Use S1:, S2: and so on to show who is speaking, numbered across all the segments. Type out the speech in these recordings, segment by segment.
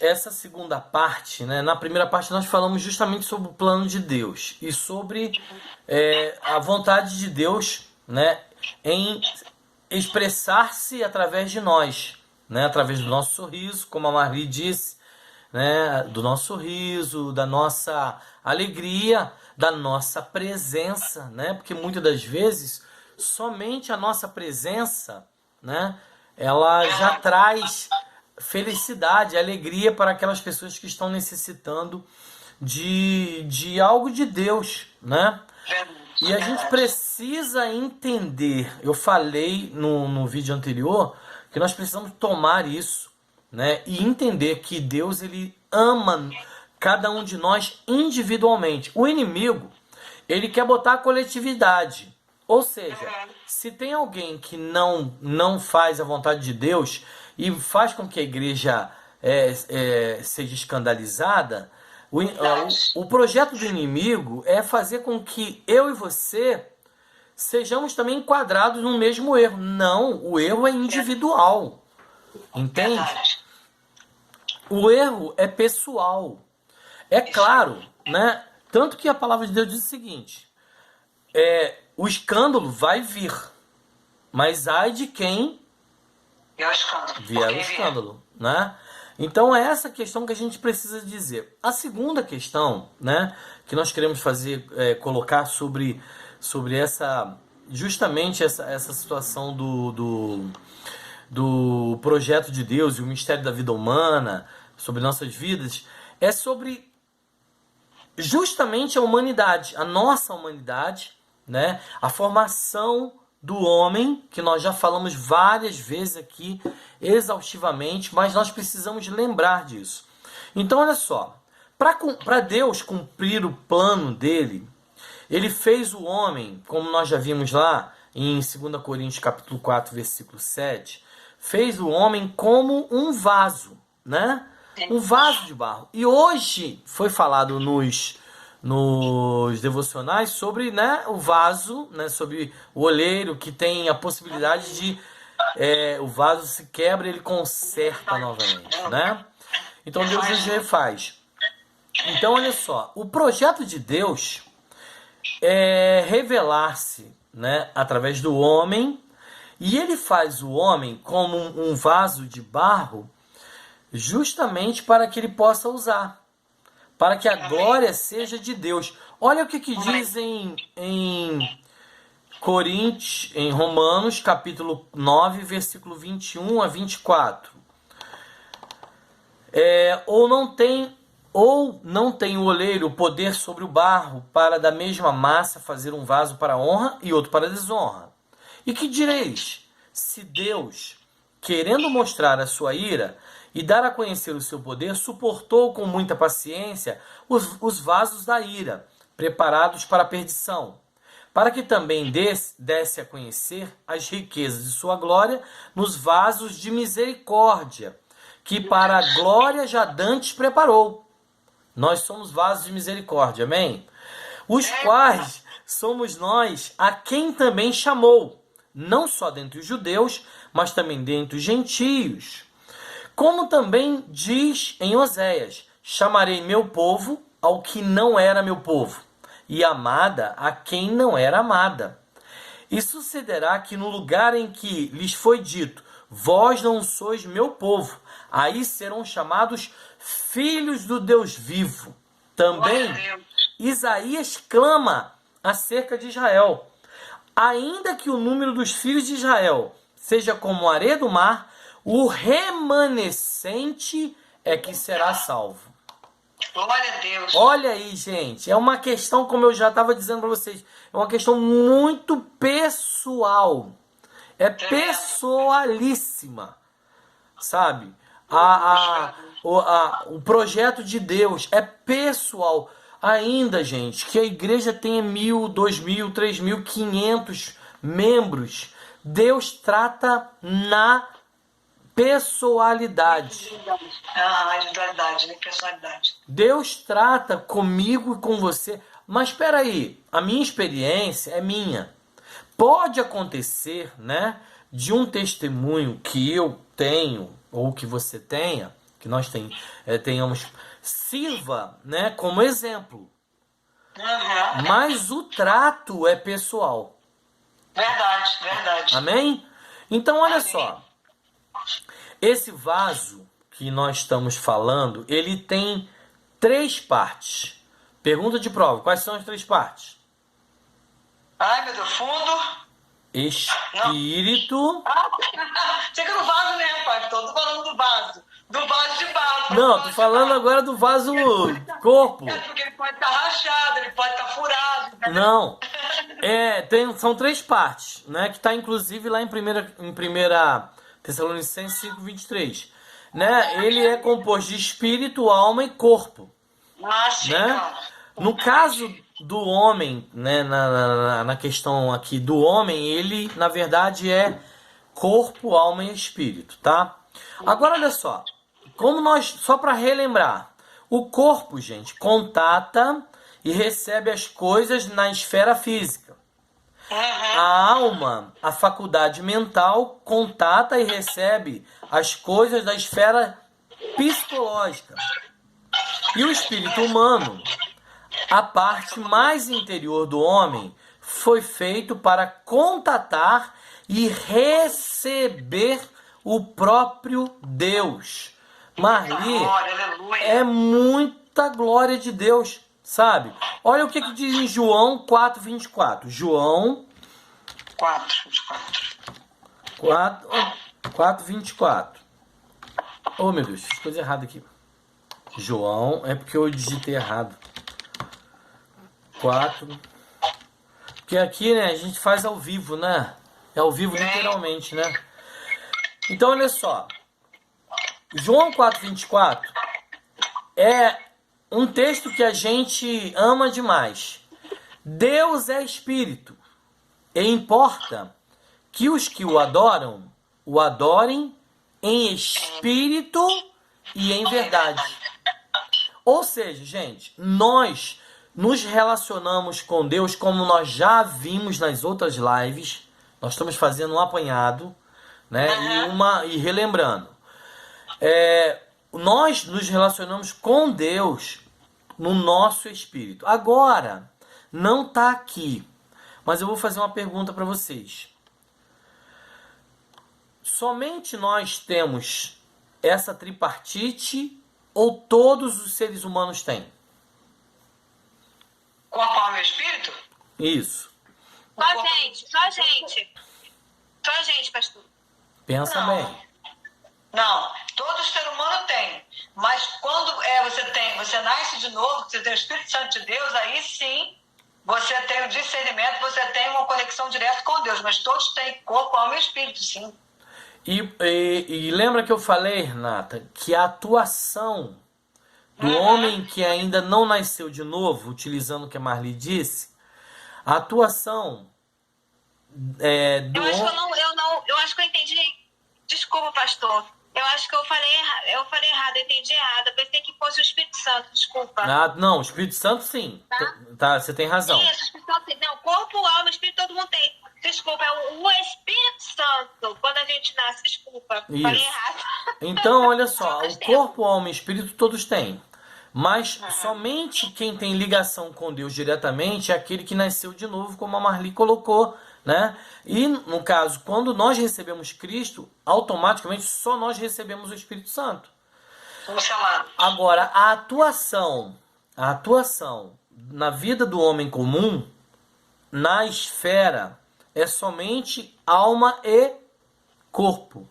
S1: essa segunda parte, né? Na primeira parte nós falamos justamente sobre o plano de Deus e sobre a vontade de Deus, né, em expressar-se através de nós, né, através do nosso sorriso, como a Marli disse, né, do nosso sorriso, da nossa alegria, da nossa presença, né, porque muitas das vezes somente a nossa presença, né, ela já traz felicidade, alegria para aquelas pessoas que estão necessitando de algo de Deus, né? E a gente precisa entender, eu falei no vídeo anterior, que nós precisamos tomar isso, né? E entender que Deus, ele ama cada um de nós individualmente. O inimigo, ele quer botar a coletividade. Ou seja, se tem alguém que não faz a vontade de Deus e faz com que a igreja seja escandalizada, o projeto do inimigo é fazer com que eu e você sejamos também enquadrados no mesmo erro. Não, o erro é individual. Entende? O erro é pessoal. É claro, né? Tanto que a palavra de Deus diz o seguinte: o escândalo vai vir, mas ai de quem vier o escândalo, né? Então é essa questão que a gente precisa dizer. A segunda questão, né, que nós queremos fazer, colocar sobre justamente essa situação do projeto de Deus e o mistério da vida humana, sobre nossas vidas, é sobre justamente a humanidade, a nossa humanidade, né, a formação do homem, que nós já falamos várias vezes aqui, exaustivamente, mas nós precisamos lembrar disso. Então, olha só, para Deus cumprir o plano dele, ele fez o homem, como nós já vimos lá em 2 Coríntios capítulo 4, versículo 7, fez o homem como um vaso, né? Um vaso de barro. E hoje foi falado nos devocionais sobre, né, o vaso, né, sobre o oleiro que tem a possibilidade de o vaso se quebra e ele conserta novamente, né? Então Deus hoje refaz. Então olha só, o projeto de Deus é revelar-se, né, através do homem, e ele faz o homem como um vaso de barro justamente para que ele possa usar, para que a glória seja de Deus. Olha o que diz em Coríntios, em Romanos, capítulo 9, versículo 21 a 24. Ou não tem o oleiro poder sobre o barro para da mesma massa fazer um vaso para honra e outro para desonra? E que direis? Se Deus, querendo mostrar a sua ira e dar a conhecer o seu poder, suportou com muita paciência os vasos da ira, preparados para a perdição, para que também desse a conhecer as riquezas de sua glória nos vasos de misericórdia, que para a glória já dantes preparou. Nós somos vasos de misericórdia, amém? Os quais somos nós a quem também chamou, não só dentre os judeus, mas também dentre os gentios. Como também diz em Oséias: chamarei meu povo ao que não era meu povo, e amada a quem não era amada. E sucederá que no lugar em que lhes foi dito: vós não sois meu povo, aí serão chamados filhos do Deus vivo. Também Isaías clama acerca de Israel: ainda que o número dos filhos de Israel seja como a areia do mar, o remanescente é que será salvo.
S2: Glória a Deus.
S1: Olha aí, gente, é uma questão, como eu já estava dizendo para vocês, é uma questão muito pessoal. É pessoalíssima, sabe? O projeto de Deus é pessoal. Ainda, gente, que a igreja tenha 1.000, 2.000, 3.500 membros, Deus trata na pessoalidade.
S2: Individualidade, né? Personalidade.
S1: Deus trata comigo e com você. Mas espera aí, a minha experiência é minha. Pode acontecer, né, de um testemunho que eu tenho ou que você tenha, que nós tenhamos, sirva, né, como exemplo.
S2: Uhum.
S1: Mas o trato é pessoal.
S2: Verdade, verdade.
S1: Amém? Então, olha
S2: Amém.
S1: só. Esse vaso que nós estamos falando, ele tem 3 partes. Pergunta de prova. Quais são as 3 partes?
S2: Ai, meu Deus, fundo.
S1: Espírito.
S2: Chega no vaso mesmo, pastor. Tô falando do vaso. Do vaso de barro.
S1: Não, tô falando agora do vaso corpo.
S2: É porque ele pode estar rachado, ele pode estar furado. Entendeu?
S1: Não. São 3 partes, né? Que está inclusive lá em 1 Tessalonicenses 5:23. Né? Ele é composto de espírito, alma e corpo.
S2: Ah, sim,
S1: Né?
S2: claro.
S1: No caso do homem, né, na questão aqui do homem, ele na verdade é corpo, alma e espírito, tá? Agora olha só, só para relembrar, o corpo, gente, contata e recebe as coisas na esfera física.
S2: Uhum.
S1: A alma, a faculdade mental, contata e recebe as coisas da esfera psicológica. E o espírito humano, a parte mais interior do homem, foi feito para contatar e receber o próprio Deus. Marli,
S2: Glória, aleluia.
S1: é muita glória de Deus, sabe? Olha o que diz em João 4:24. João 4:24. Oh, meu Deus, fiz coisa errada aqui. João, é porque eu digitei errado. 4. Porque aqui, né, a gente faz ao vivo, né? É ao vivo literalmente, né? Então, olha só. João 4:24 é um texto que a gente ama demais. Deus é espírito. E importa que os que o adorem em espírito e em verdade. Ou seja, gente, nós nos relacionamos com Deus como nós já vimos nas outras lives. Nós estamos fazendo um apanhado, né? E relembrando. Nós nos relacionamos com Deus no nosso espírito. Agora, não está aqui, mas eu vou fazer uma pergunta para vocês. Somente nós temos essa tripartite ou todos os seres humanos têm?
S2: Corpo, alma e espírito?
S1: Isso.
S3: Só gente, só gente. Só gente, pastor.
S1: Pensa
S2: Não.
S1: bem.
S2: Não, todo ser humano tem. Mas quando você nasce de novo, você tem o Espírito Santo de Deus, aí sim você tem o discernimento, você tem uma conexão direta com Deus. Mas todos têm corpo, alma e espírito, sim.
S1: E lembra que eu falei, Renata, que a atuação do homem que ainda não nasceu de novo, utilizando o que a Marli disse, a atuação do
S3: Eu acho que eu entendi. Desculpa, pastor. Eu acho que eu falei errado, eu entendi errado. Eu pensei que fosse o Espírito Santo, desculpa.
S1: Não, o Espírito Santo sim. Tá, você tem razão.
S3: Isso, o Espírito Santo. Não, corpo, alma, espírito, todo mundo tem. Desculpa, é o Espírito Santo. Quando a gente nasce, desculpa.
S1: Isso.
S3: Falei errado.
S1: Então, olha só,
S3: Todos
S1: o
S3: temos.
S1: corpo, alma e espírito todos têm. Mas somente quem tem ligação com Deus diretamente é aquele que nasceu de novo, como a Marli colocou, né? E, no caso, quando nós recebemos Cristo, automaticamente só nós recebemos o Espírito Santo. Agora, a atuação na vida do homem comum, na esfera, é somente alma e corpo.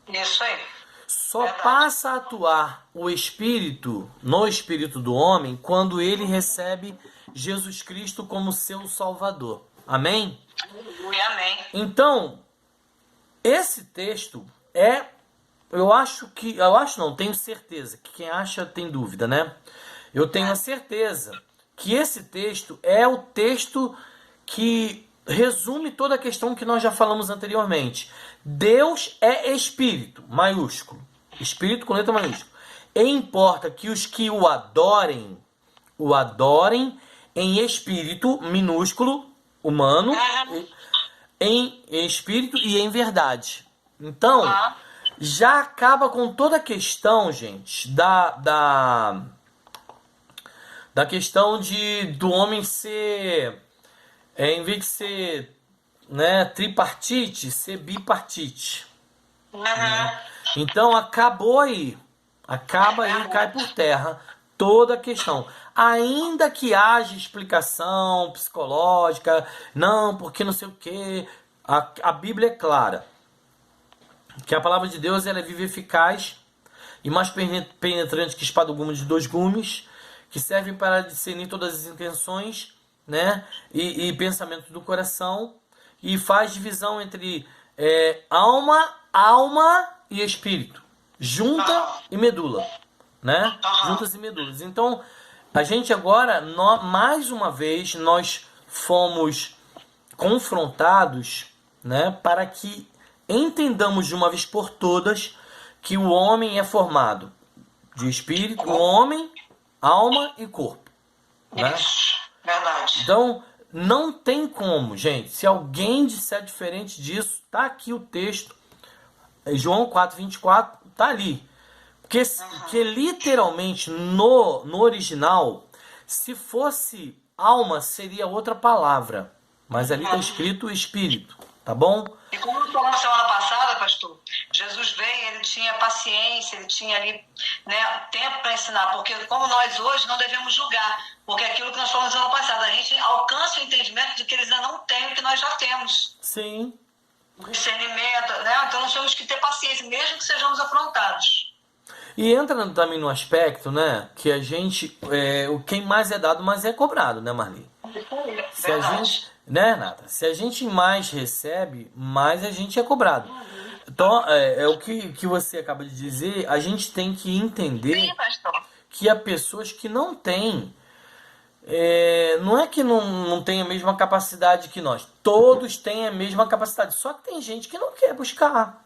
S2: Isso aí.
S1: Só
S2: Verdade.
S1: passa a atuar o espírito, no espírito do homem, quando ele recebe Jesus Cristo como seu Salvador. Amém?
S2: Amém.
S1: Então, esse texto tenho certeza, que quem acha tem dúvida, né? Eu tenho a certeza que esse texto é o texto que resume toda a questão que nós já falamos anteriormente. Deus é espírito, maiúsculo. Espírito com letra maiúscula. E importa que os que o adorem em espírito minúsculo, humano, em espírito e em verdade. Então, já acaba com toda a questão, gente, da questão do homem ser, em vez de ser, né, tripartite, ser bipartite.
S2: Uhum.
S1: Então acaba aí, cai por terra toda a questão. Ainda que haja explicação psicológica, não, porque não sei o que, a Bíblia é clara, que a palavra de Deus ela é viva e eficaz e mais penetrante que espada alguma de dois gumes, que servem para discernir todas as intenções, né, e pensamentos do coração, e faz divisão entre alma e espírito, junta e medula, né? Juntas e medulas. Então, a gente agora, mais uma vez, nós fomos confrontados, né, para que entendamos de uma vez por todas que o homem é formado de espírito, homem, alma e corpo, né?
S2: Isso, verdade.
S1: Então, não tem como, gente. Se alguém disser diferente disso, tá aqui o texto, João 4:24, tá ali. Porque literalmente no original, se fosse alma, seria outra palavra. Mas ali está escrito espírito, tá bom?
S2: E como falamos semana passada, pastor, Jesus veio, ele tinha paciência, ele tinha ali, né, tempo para ensinar, porque como nós hoje não devemos julgar, porque aquilo que nós falamos semana passada, a gente alcança o entendimento de que eles ainda não têm o que nós já temos.
S1: Sim.
S2: Discernimento, né? Então nós temos que ter paciência, mesmo que sejamos afrontados.
S1: E entra também no aspecto, né, que a gente, quem mais é dado, mais é cobrado, né, Marli? Se a gente, né, Nata? Se a gente mais recebe, mais a gente é cobrado. Então, é o que você acaba de dizer, a gente tem que entender
S3: Sim, pastor.
S1: que há pessoas que não têm, não é que não tem a mesma capacidade que nós, todos têm a mesma capacidade, só que tem gente que não quer buscar,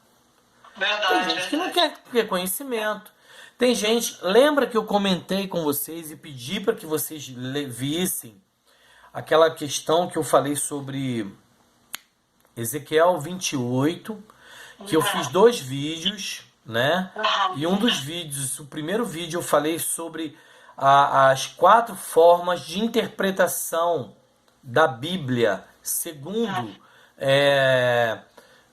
S2: Verdade,
S1: tem gente que não quer ter conhecimento, tem gente, lembra que eu comentei com vocês e pedi para que vocês vissem aquela questão que eu falei sobre Ezequiel 28, que eu fiz 2 vídeos, né? E um dos vídeos, o primeiro vídeo eu falei sobre as 4 formas de interpretação da Bíblia segundo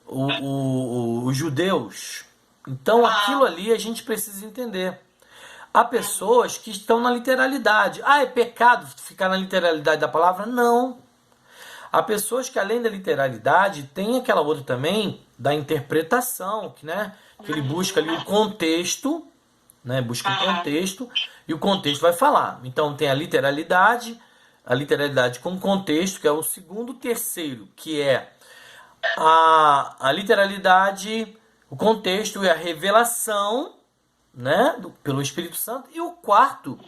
S1: os judeus. Então aquilo ali a gente precisa entender. Há pessoas que estão na literalidade. É pecado ficar na literalidade da palavra? Não. Há pessoas que além da literalidade tem aquela outra também da interpretação, que, né, que ele busca ali o contexto, né, busca o contexto e o contexto vai falar. Então tem a literalidade com contexto, que é o segundo, o terceiro, que é a literalidade, o contexto e a revelação, né, pelo Espírito Santo, e o quarto,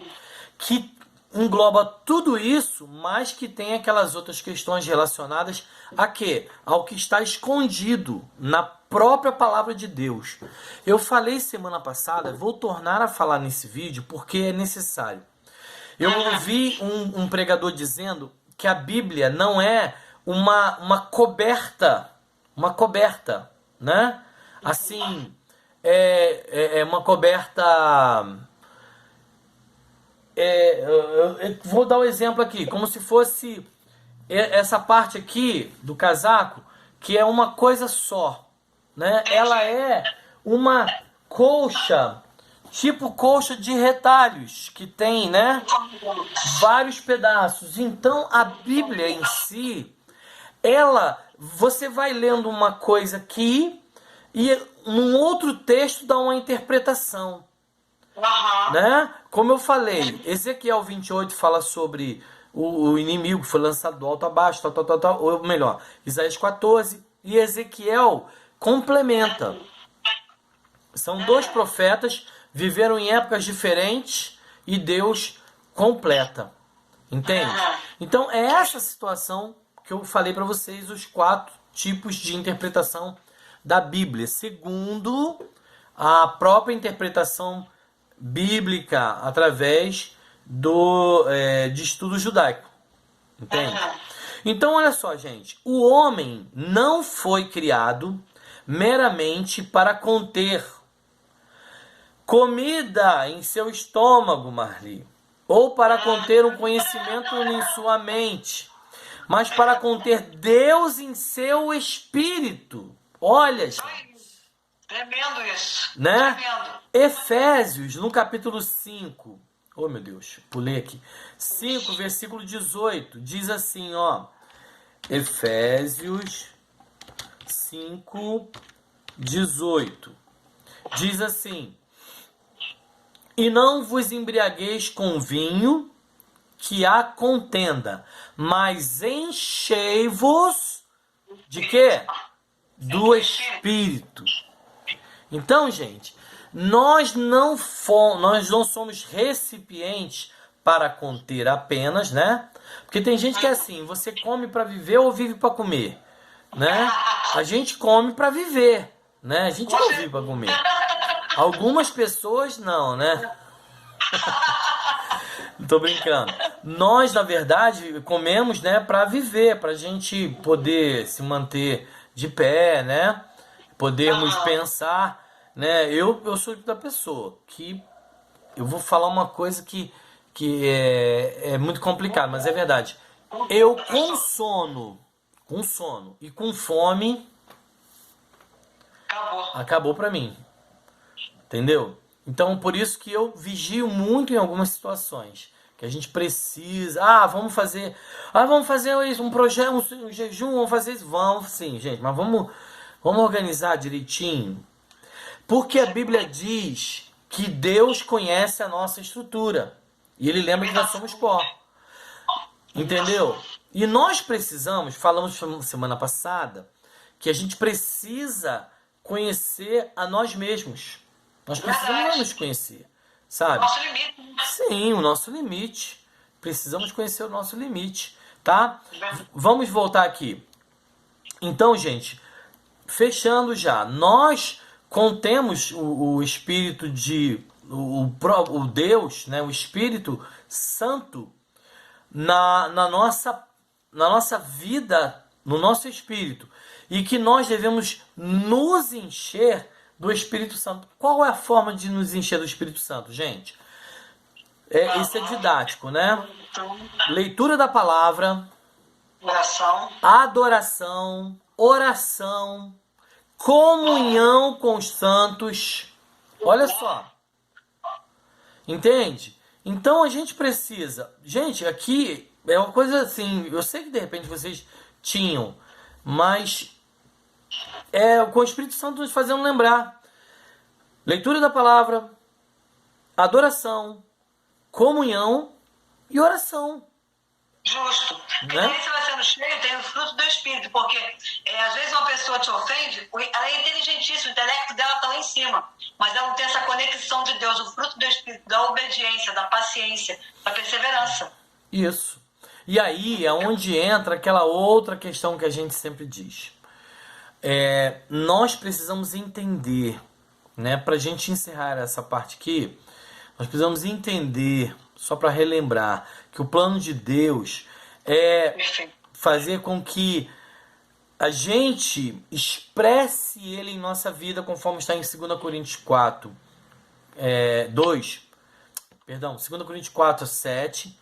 S1: que engloba tudo isso, mas que tem aquelas outras questões relacionadas a quê? Ao que está escondido na própria palavra de Deus. Eu falei semana passada, vou tornar a falar nesse vídeo porque é necessário. Eu ouvi um pregador dizendo que a Bíblia não é uma coberta, né? Assim, é uma coberta. Eu vou dar um exemplo aqui, como se fosse essa parte aqui do casaco, que é uma coisa só, né? Ela é uma colcha, tipo colcha de retalhos, que tem, né, vários pedaços. Então a Bíblia em si, você vai lendo uma coisa aqui e num outro texto dá uma interpretação. Né? Como eu falei, Ezequiel 28 fala sobre o inimigo que foi lançado do alto a baixo, ou melhor, Isaías 14, e Ezequiel complementa. São 2 profetas, viveram em épocas diferentes e Deus completa. Entende? Então é essa situação que eu falei para vocês, os 4 tipos de interpretação da Bíblia, segundo a própria interpretação bíblica através de estudo judaico. Entende? Então olha só, gente, o homem não foi criado meramente para conter comida em seu estômago, Marli, ou para conter um conhecimento em sua mente, mas para conter Deus em seu espírito. Olha, gente.
S2: Tremendo isso.
S1: Né?
S2: Tremendo.
S1: Efésios, no capítulo 5. Oh, meu Deus, pulei aqui. 5, versículo 18. Diz assim, ó. Efésios 5, 18. Diz assim: e não vos embriagueis com vinho, que há contenda, mas enchei-vos de quê? Do Espírito. Então, gente, nós não somos recipientes para conter apenas, né? Porque tem gente que é assim, você come para viver ou vive para comer, né? A gente come para viver, né? A gente não vive para comer. Algumas pessoas não, né? Tô brincando. Nós, na verdade, comemos, né, para viver, pra gente poder se manter de pé, né? Podermos pensar, né? Eu sou o tipo da pessoa que eu vou falar uma coisa que é muito complicado, mas é verdade. Eu com sono e com fome acabou pra mim. Entendeu? Então, por isso que eu vigio muito em algumas situações. Que a gente precisa... vamos fazer isso, um projeto, um jejum, vamos fazer isso. Vamos sim, gente, mas vamos organizar direitinho. Porque a Bíblia diz que Deus conhece a nossa estrutura. E Ele lembra que nós somos pó. Entendeu? E nós precisamos, falamos semana passada, que a gente precisa conhecer a nós mesmos. Nós precisamos nos conhecer, sabe?
S2: Nosso limite.
S1: Sim, o nosso limite. Precisamos conhecer o nosso limite, tá? Vamos voltar aqui. Então, gente, fechando já. Nós contemos o Espírito o Deus, né? O Espírito Santo na nossa vida, no nosso espírito. E que nós devemos nos encher do Espírito Santo. Qual é a forma de nos encher do Espírito Santo, gente? Isso é didático, né? Leitura da palavra, adoração, oração, comunhão com os santos. Olha só. Entende? Então a gente precisa... Gente, aqui é uma coisa assim... Eu sei que de repente vocês tinham, mas... com o Espírito Santo nos fazendo lembrar. Leitura da palavra, adoração, comunhão e oração.
S2: Justo.
S1: Né?
S2: E aí você vai sendo cheio, tem o fruto do Espírito, porque às vezes uma pessoa te ofende, ela é inteligentíssima, o intelecto dela está lá em cima, mas ela não tem essa conexão de Deus, o fruto do Espírito, da obediência, da paciência, da perseverança.
S1: Isso. E aí é onde entra aquela outra questão que a gente sempre diz. Nós precisamos entender, né, para a gente encerrar essa parte aqui, nós precisamos entender, só para relembrar, que o plano de Deus é fazer com que a gente expresse Ele em nossa vida, conforme está em 2 Coríntios 4, 2 Coríntios 4, 7,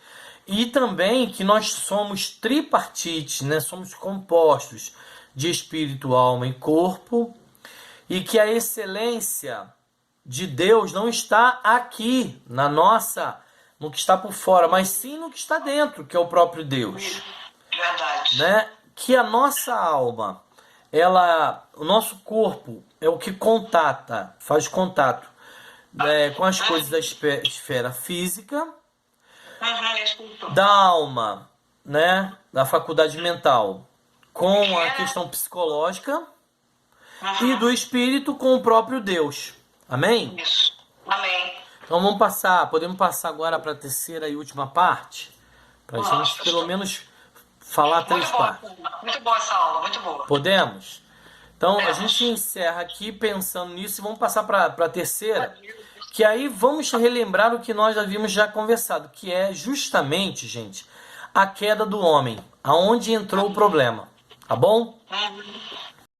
S1: e também que nós somos tripartites, né, somos compostos de espírito, alma e corpo, e que a excelência de Deus não está aqui no que está por fora, mas sim no que está dentro, que é o próprio Deus.
S2: Verdade.
S1: Né? Que a nossa alma, o nosso corpo é o que faz contato com as coisas da esfera física, da alma, né, da faculdade mental, com a questão psicológica, e do espírito com o próprio Deus. Amém?
S2: Isso. Amém.
S1: Então podemos passar agora para a terceira e última parte, para a gente pelo menos falar 3 partes.
S2: Muito boa essa aula, muito boa.
S1: Podemos? Então a gente encerra aqui pensando nisso e vamos passar para a terceira, que aí vamos relembrar o que nós havíamos já conversado, que é justamente, gente, a queda do homem, aonde entrou o problema, tá bom?